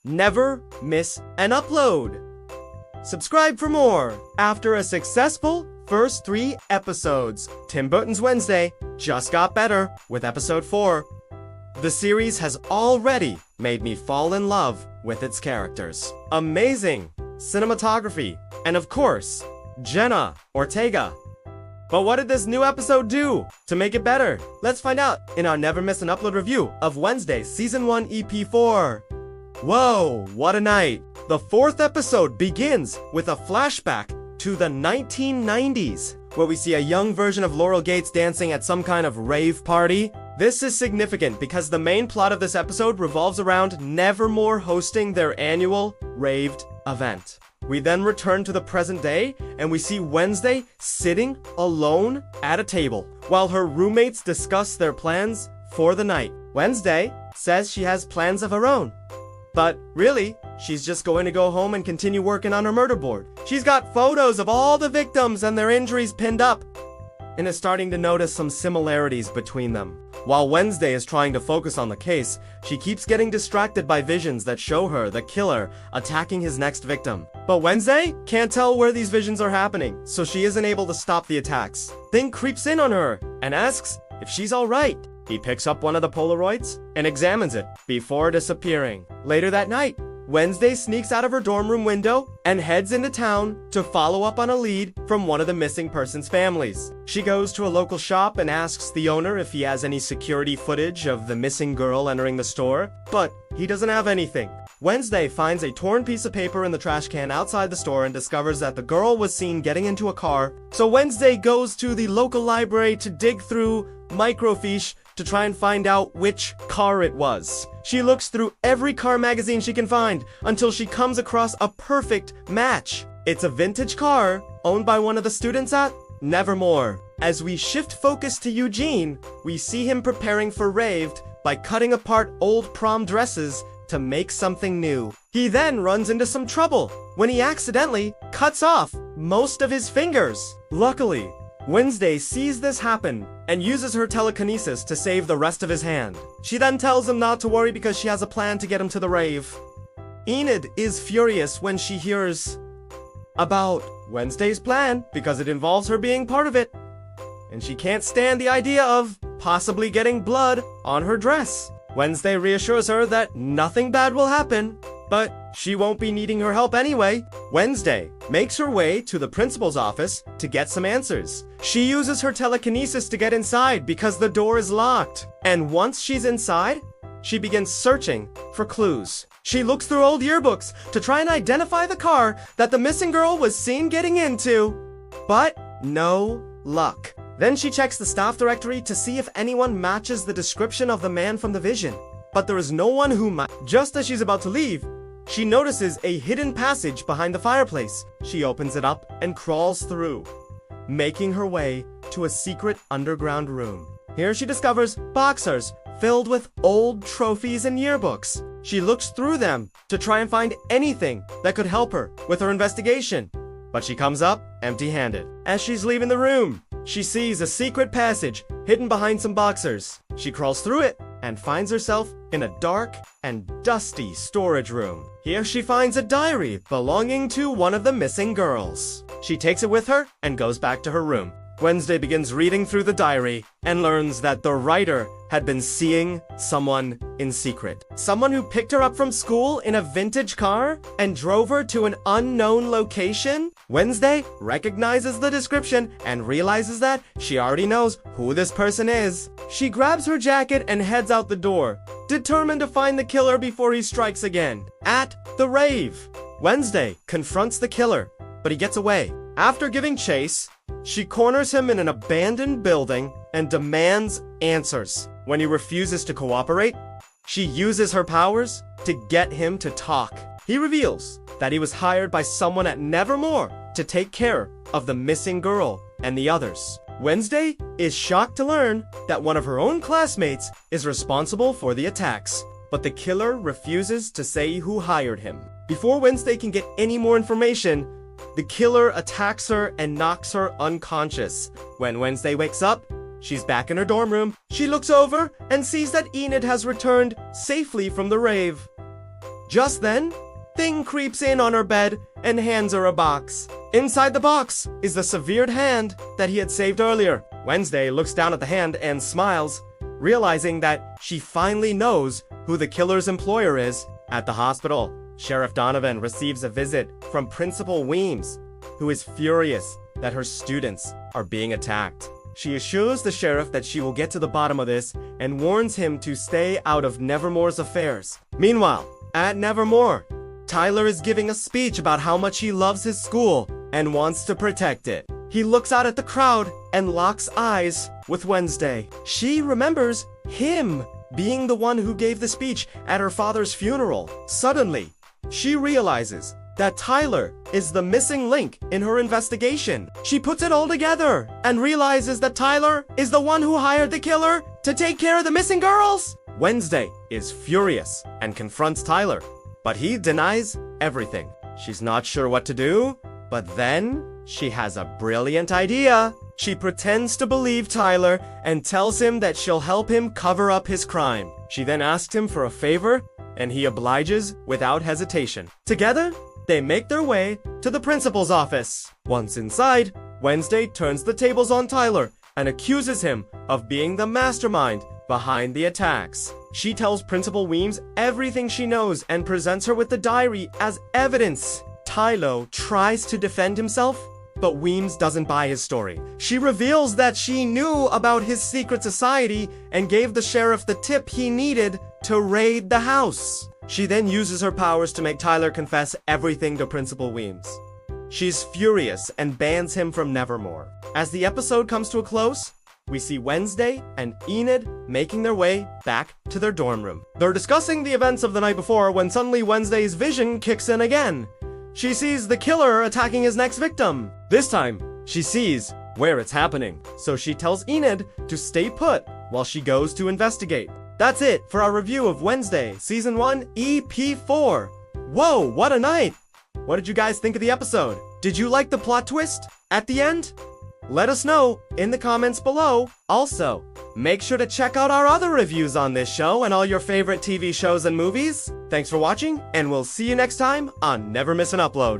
never miss an upload. Subscribe for more. After a successful first 3 episodes, Tim Burton's Wednesday just got better with episode 4. The series has already made me fall in love with its characters. Amazing cinematography, and of course, Jenna Ortega. But what did this new episode do to make it better? Let's find out in our Never Miss an Upload review of Wednesday S1 Ep4. Whoa, what a night! The 4th episode begins with a flashback to the 1990s, where we see a young version of Laurel Gates dancing at some kind of rave party. This is significant because the main plot of this episode revolves around Nevermore hosting their annual raved event. We then return to the present day, and we see Wednesday sitting alone at a table, while her roommates discuss their plans for the night. Wednesday says she has plans of her own, but really, she's just going to go home and continue working on her murder board. She's got photos of all the victims and their injuries pinned up, and is starting to notice some similarities between them. While Wednesday is trying to focus on the case, she keeps getting distracted by visions that show her the killer attacking his next victim. But Wednesday can't tell where these visions are happening, so she isn't able to stop the attacks. Thing creeps in on her and asks if she's alright. He picks up one of the Polaroids and examines it before disappearing. Later that night, Wednesday sneaks out of her dorm room window and heads into town to follow up on a lead from one of the missing person's families. She goes to a local shop and asks the owner if he has any security footage of the missing girl entering the store, but he doesn't have anything. Wednesday finds a torn piece of paper in the trash can outside the store and discovers that the girl was seen getting into a car. So Wednesday goes to the local library to dig through microfiche to try and find out which car it was. She looks through every car magazine she can find until she comes across a perfect match. It's a vintage car owned by one of the students at Nevermore. As we shift focus to Eugene, we see him preparing for raved by cutting apart old prom dresses to make something new. He then runs into some trouble when he accidentally cuts off most of his fingers. Luckily, Wednesday sees this happen and uses her telekinesis to save the rest of his hand. She then tells him not to worry because she has a plan to get him to the rave. Enid is furious when she hears about Wednesday's plan because it involves her being part of it, and she can't stand the idea of possibly getting blood on her dress. Wednesday reassures her that nothing bad will happen, but she won't be needing her help anyway. Wednesday makes her way to the principal's office to get some answers. She uses her telekinesis to get inside because the door is locked. And once she's inside, she begins searching for clues. She looks through old yearbooks to try and identify the car that the missing girl was seen getting into. But no luck. Then she checks the staff directory to see if anyone matches the description of the man from the vision. But there is no one who Just as she's about to leave, she notices a hidden passage behind the fireplace. She opens it up and crawls through, making her way to a secret underground room. Here she discovers boxers filled with old trophies and yearbooks. She looks through them to try and find anything that could help her with her investigation, but she comes up empty-handed. As she's leaving the room, she sees a secret passage hidden behind some boxers. She crawls through it and finds herself in a dark and dusty storage room. Here she finds a diary belonging to one of the missing girls. She takes it with her and goes back to her room. Wednesday begins reading through the diary and learns that the writer had been seeing someone in secret. Someone who picked her up from school in a vintage car and drove her to an unknown location. Wednesday recognizes the description and realizes that she already knows who this person is. She grabs her jacket and heads out the door, determined to find the killer before he strikes again. At the rave, Wednesday confronts the killer, but he gets away. After giving chase, she corners him in an abandoned building and demands answers. When he refuses to cooperate, she uses her powers to get him to talk. He reveals that he was hired by someone at Nevermore to take care of the missing girl and the others. Wednesday is shocked to learn that one of her own classmates is responsible for the attacks, but the killer refuses to say who hired him. Before Wednesday can get any more information, the killer attacks her and knocks her unconscious. When Wednesday wakes up, she's back in her dorm room. She looks over and sees that Enid has returned safely from the rave. Just then, Thing creeps in on her bed and hands her a box. Inside the box is the severed hand that he had saved earlier. Wednesday looks down at the hand and smiles, realizing that she finally knows who the killer's employer is. At the hospital, Sheriff Donovan receives a visit from Principal Weems, who is furious that her students are being attacked. She assures the sheriff that she will get to the bottom of this and warns him to stay out of Nevermore's affairs. Meanwhile, at Nevermore, Tyler is giving a speech about how much he loves his school and wants to protect it. He looks out at the crowd and locks eyes with Wednesday. She remembers him being the one who gave the speech at her father's funeral. Suddenly, she realizes that Tyler is the missing link in her investigation. She puts it all together and realizes that Tyler is the one who hired the killer to take care of the missing girls. Wednesday is furious and confronts Tyler, but he denies everything. She's not sure what to do, but then she has a brilliant idea. She pretends to believe Tyler and tells him that she'll help him cover up his crime. She then asks him for a favor, and he obliges without hesitation. Together, they make their way to the principal's office. Once inside, Wednesday turns the tables on Tyler and accuses him of being the mastermind behind the attacks. She tells Principal Weems everything she knows and presents her with the diary as evidence. Tyler tries to defend himself, but Weems doesn't buy his story. She reveals that she knew about his secret society and gave the sheriff the tip he needed to raid the house. She then uses her powers to make Tyler confess everything to Principal Weems. She's furious and bans him from Nevermore. As the episode comes to a close, we see Wednesday and Enid making their way back to their dorm room. They're discussing the events of the night before when suddenly Wednesday's vision kicks in again. She sees the killer attacking his next victim. This time, she sees where it's happening, so she tells Enid to stay put while she goes to investigate. That's it for our review of Wednesday, Season 1, Ep4. Whoa, what a night! What did you guys think of the episode? Did you like the plot twist at the end? Let us know in the comments below. Also, make sure to check out our other reviews on this show and all your favorite TV shows and movies. Thanks for watching, and we'll see you next time on Never Miss an Upload.